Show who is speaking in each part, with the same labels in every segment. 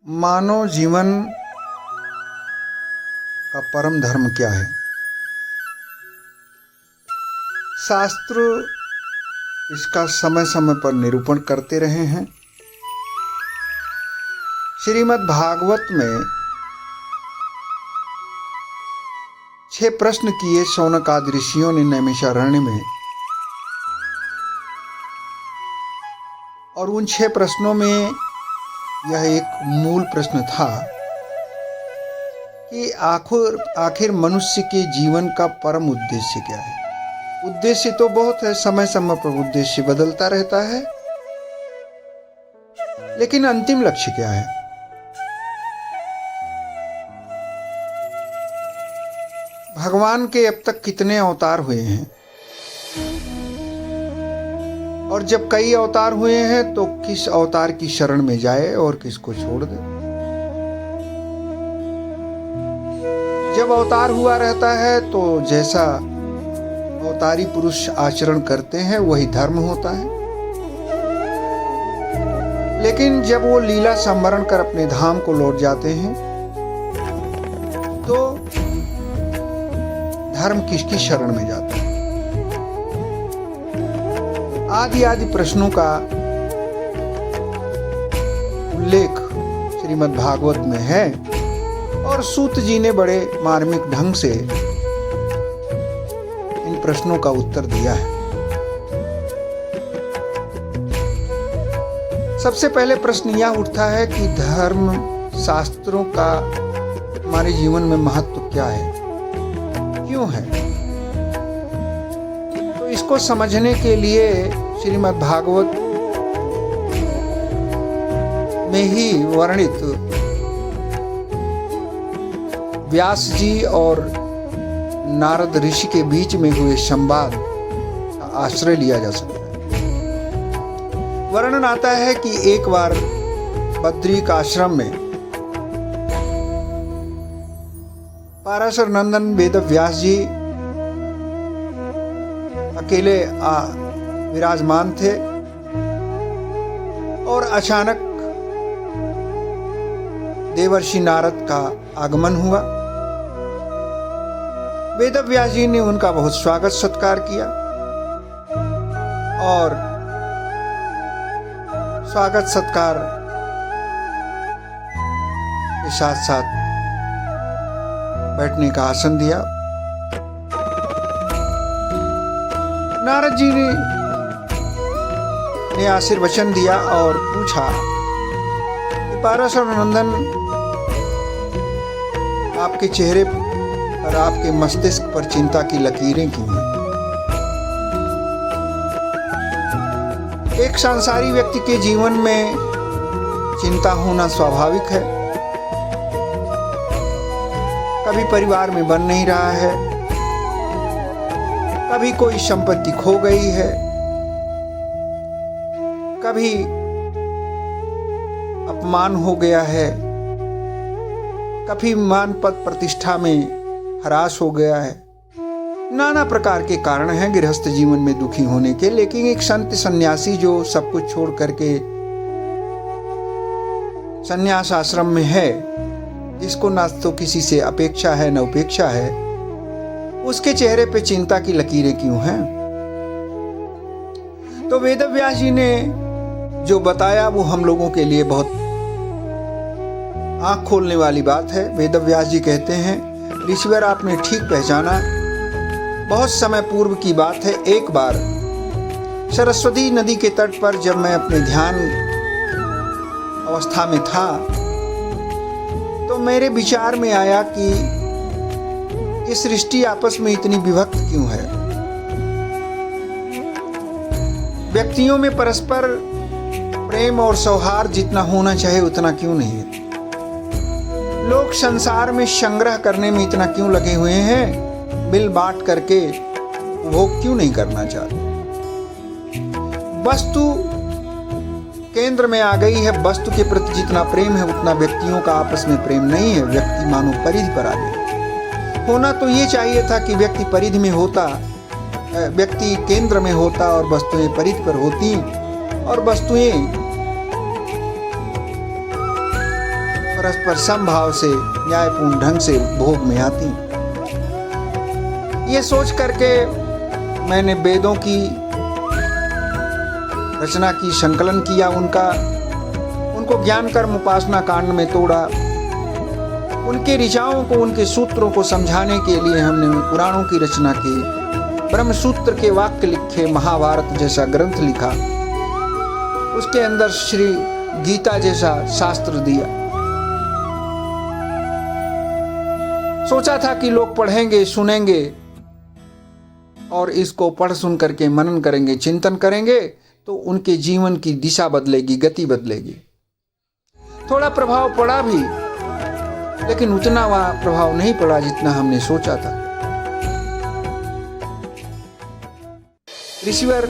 Speaker 1: मानव जीवन का परम धर्म क्या है? शास्त्र इसका समय समय पर निरूपण करते रहे हैं। श्रीमद् भागवत में 6 प्रश्न किए शौनक आदि ऋषियों ने नैमिषारण्य में, और उन 6 प्रश्नों में यह एक मूल प्रश्न था कि आखिर मनुष्य के जीवन का परम उद्देश्य क्या है। उद्देश्य तो बहुत है, समय समय पर उद्देश्य बदलता रहता है, लेकिन अंतिम लक्ष्य क्या है? भगवान के अब तक कितने अवतार हुए हैं, और जब कई अवतार हुए हैं तो किस अवतार की शरण में जाए और किसको छोड़ दे। जब अवतार हुआ रहता है तो जैसा अवतारी पुरुष आचरण करते हैं वही धर्म होता है, लेकिन जब वो लीला संवरण कर अपने धाम को लौट जाते हैं तो धर्म किसकी शरण में जाता है? आदि प्रश्नों का उल्लेख श्रीमद् भागवत में है, और सूत जी ने बड़े मार्मिक ढंग से इन प्रश्नों का उत्तर दिया है। सबसे पहले प्रश्न यह उठता है कि धर्म शास्त्रों का हमारे जीवन में महत्व क्या है, क्यों है? तो इसको समझने के लिए श्रीमद् भागवत में ही वर्णित व्यास जी और नारद ऋषि के बीच में हुए संवाद का आश्रय लिया जा सकता है। वर्णन आता है कि एक बार बद्रिक आश्रम में पाराशर नंदन वेद व्यास जी अकेले विराजमान थे, और अचानक देवर्षि नारद का आगमन हुआ। वेद व्यास जी ने उनका बहुत स्वागत सत्कार किया, और स्वागत सत्कार के साथ साथ बैठने का आसन दिया। नारद जी ने आशीर्वचन दिया और पूछा कि पाराशर नंदन, आपके चेहरे पर, आपके मस्तिष्क पर चिंता की लकीरें क्यों हैं? एक सांसारी व्यक्ति के जीवन में चिंता होना स्वाभाविक है। कभी परिवार में बन नहीं रहा है, कभी कोई संपत्ति खो गई है, कभी अपमान हो गया है, कभी मान पद प्रतिष्ठा में ह्रास हो गया है। नाना प्रकार के कारण हैं गृहस्थ जीवन में दुखी होने के, लेकिन एक संत सन्यासी जो सब कुछ छोड़ करके सन्यास आश्रम में है, जिसको ना तो किसी से अपेक्षा है न उपेक्षा है, उसके चेहरे पे चिंता की लकीरें क्यों हैं? तो वेद व्यास जी ने जो बताया वो हम लोगों के लिए बहुत आंख खोलने वाली बात है। वेद व्यास जी कहते हैं, ऋषिवर आपने ठीक पहचाना। बहुत समय पूर्व की बात है। एक बार सरस्वती नदी के तट पर जब मैं अपने ध्यान अवस्था में था तो मेरे विचार में आया कि ये सृष्टि आपस में इतनी विभक्त क्यों है? व्यक्तियों में परस्पर प्रेम और सौहार्द जितना होना चाहिए उतना क्यों नहीं है? लोग संसार में संग्रह करने में इतना क्यों लगे हुए हैं? बिल बांट करके उपभोग क्यों नहीं करना चाहते? वस्तु केंद्र में आ गई है। वस्तु के प्रति जितना प्रेम है उतना व्यक्तियों का आपस में प्रेम नहीं है। व्यक्ति मानो परिधि पर आ गए। होना तो ये चाहिए था कि व्यक्ति परिधि में होता, व्यक्ति केंद्र में होता और वस्तुएं परिधि पर होती, और वस्तुएं परस्पर समभाव से न्यायपूर्ण ढंग से उपभोग में आती। ये सोच करके मैंने वेदों की रचना की, संकलन किया उनको ज्ञान कर्म उपासना कांड में तोड़ा। उनके ऋचाओं को, उनके सूत्रों को समझाने के लिए हमने पुराणों की रचना की, ब्रह्मसूत्र के वाक्य लिखे, महाभारत जैसा ग्रंथ लिखा, उसके अंदर श्री गीता जैसा शास्त्र दिया। सोचा था कि लोग पढ़ेंगे, सुनेंगे और इसको पढ़ सुन करके मनन करेंगे, चिंतन करेंगे तो उनके जीवन की दिशा बदलेगी, गति बदलेगी। थोड़ा प्रभाव पड़ा भी, लेकिन उतना वह प्रभाव नहीं पड़ा जितना हमने सोचा था। ऋषिवर,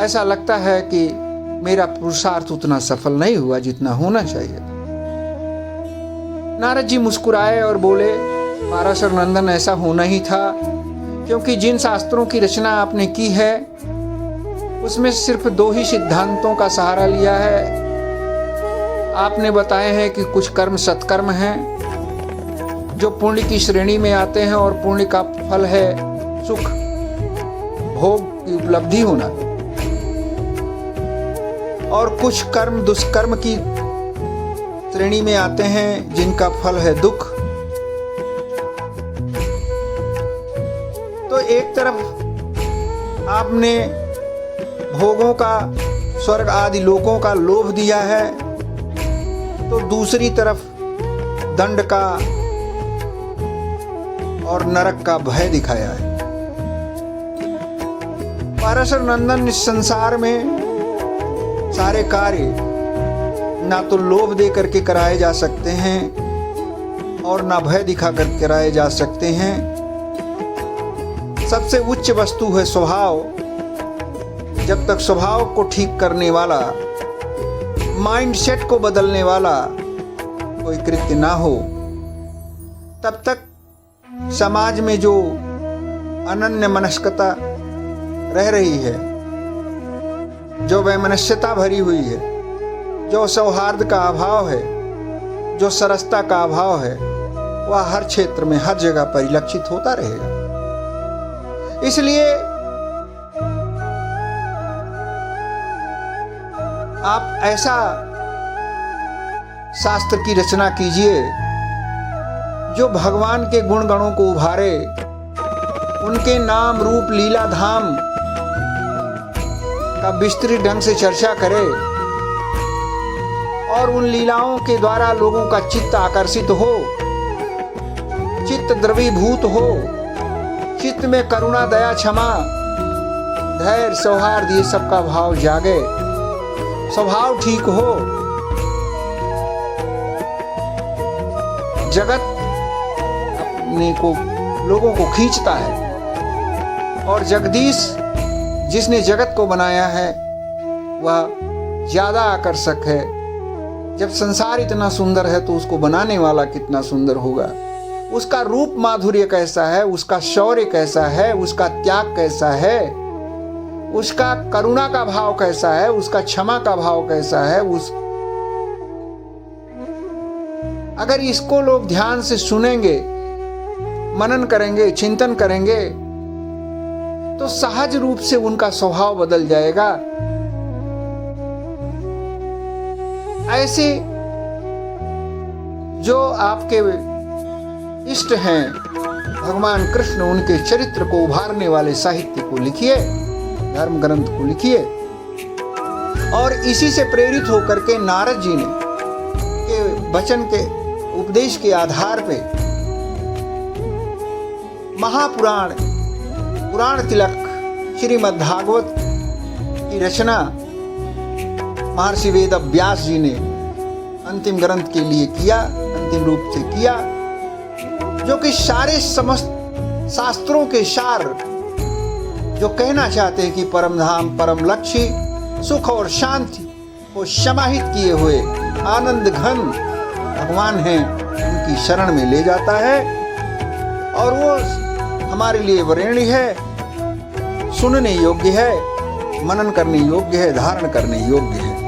Speaker 1: ऐसा लगता है कि मेरा पुरुषार्थ उतना सफल नहीं हुआ जितना होना चाहिए। नारद जी मुस्कुराए और बोले, पाराशर नंदन, ऐसा होना ही था, क्योंकि जिन शास्त्रों की रचना आपने की है उसमें सिर्फ 2 ही सिद्धांतों का सहारा लिया है। आपने बताए हैं कि कुछ कर्म सत्कर्म हैं जो पुण्य की श्रेणी में आते हैं और पुण्य का फल है सुख, भोग की उपलब्धि होना, और कुछ कर्म दुष्कर्म की श्रेणी में आते हैं जिनका फल है दुख। तो एक तरफ आपने भोगों का, स्वर्ग आदि लोकों का लोभ दिया है, तो दूसरी तरफ दंड का और नरक का भय दिखाया है। पाराशर नंदन, इस संसार में सारे कार्य ना तो लोभ दे करके कराए जा सकते हैं और ना भय दिखा कर कराए जा सकते हैं। सबसे उच्च वस्तु है स्वभाव। जब तक स्वभाव को ठीक करने वाला, माइंडसेट को बदलने वाला कोई कृत्य ना हो, तब तक समाज में जो अनन्य मनस्कता रह रही है, जो वैमनस्यता भरी हुई है, जो सौहार्द का अभाव है, जो सरसता का अभाव है, वह हर क्षेत्र में, हर जगह परिलक्षित होता रहेगा। इसलिए आप ऐसा शास्त्र की रचना कीजिए जो भगवान के गुण गणों को उभारे, उनके नाम रूप लीला धाम का विस्तृत ढंग से चर्चा करे और उन लीलाओं के द्वारा लोगों का चित्त आकर्षित हो, चित्त द्रवीभूत हो, चित्त में करुणा, दया, क्षमा, धैर्य, सौहार्द, ये सब का भाव जागे, स्वभाव ठीक हो। जगत अपने को, लोगों को खींचता है और जगदीश जिसने जगत को बनाया है वह ज्यादा आकर्षक है। जब संसार इतना सुंदर है तो उसको बनाने वाला कितना सुंदर होगा। उसका रूप माधुर्य कैसा है, उसका शौर्य कैसा है, उसका त्याग कैसा है, उसका करुणा का भाव कैसा है, उसका क्षमा का भाव कैसा है। अगर इसको लोग ध्यान से सुनेंगे, मनन करेंगे, चिंतन करेंगे, तो सहज रूप से उनका स्वभाव बदल जाएगा। ऐसे जो आपके इष्ट हैं भगवान कृष्ण, उनके चरित्र को उभारने वाले साहित्य को लिखिए, धर्म ग्रंथ को लिखिए। और इसी से प्रेरित होकर के नारद जी ने के वचन के उपदेश के आधार पे महापुराण, पुराण तिलक श्रीमद् भागवत की रचना महर्षि वेद व्यास जी ने अंतिम ग्रंथ के लिए किया, अंतिम रूप से किया, जो कि सारे समस्त शास्त्रों के सार जो कहना चाहते हैं कि परम धाम, परम लक्ष्य, सुख और शांति को समाहित किए हुए आनंद घन भगवान हैं, उनकी शरण में ले जाता है। और वो हमारे लिए वरेण्य है, सुनने योग्य है, मनन करने योग्य है, धारण करने योग्य है।